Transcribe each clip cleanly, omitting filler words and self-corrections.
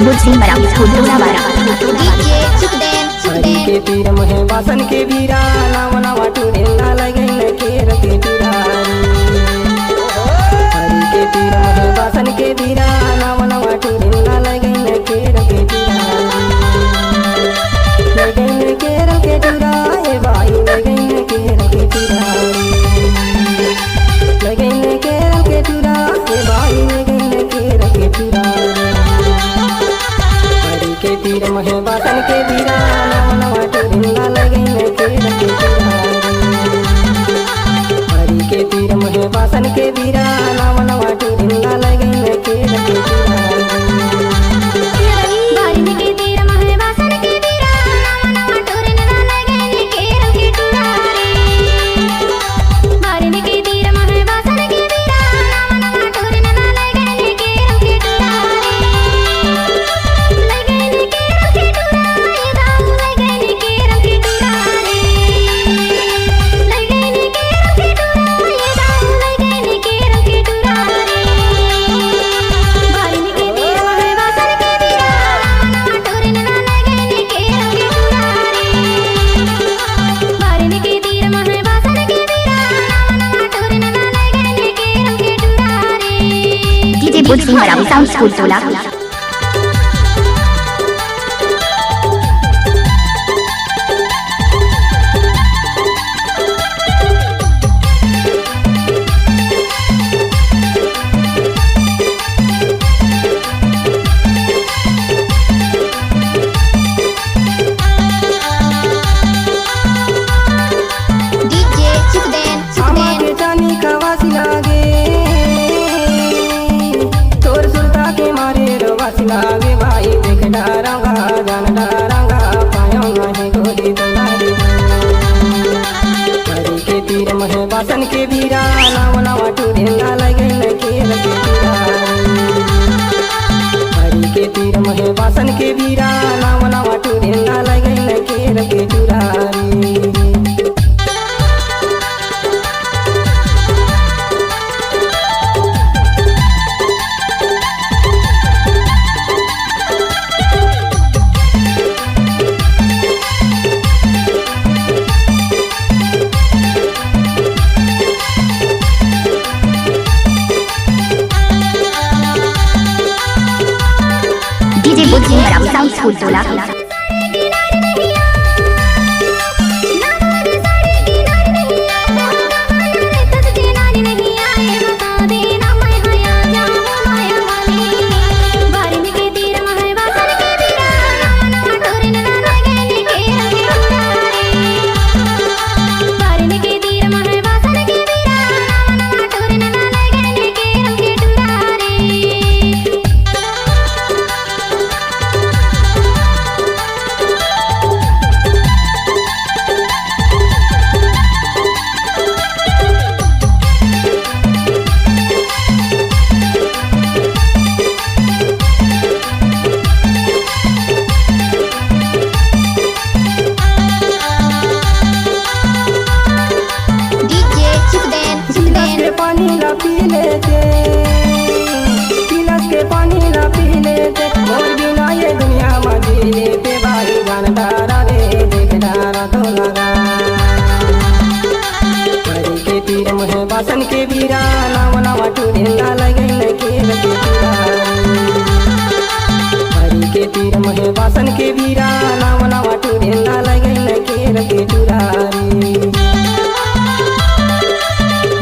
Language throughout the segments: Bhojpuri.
बुझी मराठी फुलूला बारा डीजे सुखदेव हरी के पीर महे वासन के बीरा नाम नवा टूरेला लगन केर के टुरारी हरी के पीर महे वासन के बीरा नाम नवा टूरेला लगन केर के टुरारी लगन केर के टुराए भाई लगन केर के टुरारी लगन केर के टुराए भाई लगन केर के टुरारी हरी के पीर महे वासन के बीरा नाम नवा टूरेला लगन केर के टुरारी हरी के पीर महे वासन के बीरा नाम नवा टूरेला लगन केर के टुरारी बारिन के तीर महे वासन के बीरा नाम नवा टूरेला लगन केर के टुरारी बारिन के तीर महे वासन के बीरा नाम नवा टूरेला लगन केर के टुरारी लगन केर के टुरारी दाऊ लगन केर के टुरारी लगन केर के टुरारी दाऊ लगन केर के टुरारी बारिन के तीर महे वासन के बीरा नाम नवा टूरेला लगन केर के टुरारी बारिन के तीर महे वासन के बीरा नाम नवा टूरेला लगन केर के टुरारी डीजे बुझी मराठी साउंड फुलूला डीजे सुखदेव आमाके जानी कवासी लागे तोर सुरता के मारे रवासी लागे भाई देख डारांगा जान डारांगा पायो नहीं गोली तुम्हारी हरी के तीर महे वासन के बीरा नाम नवा टूरेला लगन केर के टुरारी हरी के तीर महे वासन के बीरा नाम नवा टूरेला लगन केर के टुरारी डीजे बुझी मराठी साउंड फुलूला डीजे सुखदेव गिलास के पानी ला पी लेते गिलास के पानी ला पी लेते और बिना ये दुनिया में जी लेते भाई जान डारा रे देख डारा तो लगा हरी के तीर महे वासन के बीरा नाम नवा टूरेला लगन केर के टुरारी हरी के तीर महे वासन के बीरा नाम नवा टूरेला लगन केर के टुरारी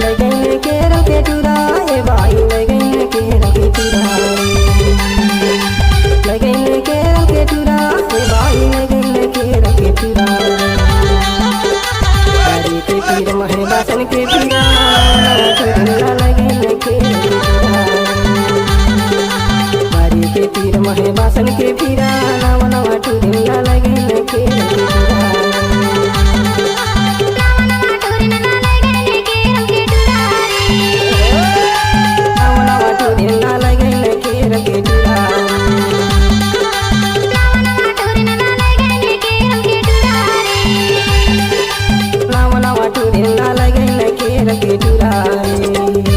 लगन केर के टुराए भाई लगन केर के टुरारी लगन केर के टुराए भाई लगन केर के टुरारी हरी के पीर महे वासन के बीरा टुरेला लगन केर के टुरारी हरी के पीर महे वासन के बीरा नाम नवा टुरेला लगन केर के टुरारी नाम नवा टूरेला लगन केर के टुरारी नाम नवा टूरेला लगन केर के टुरारी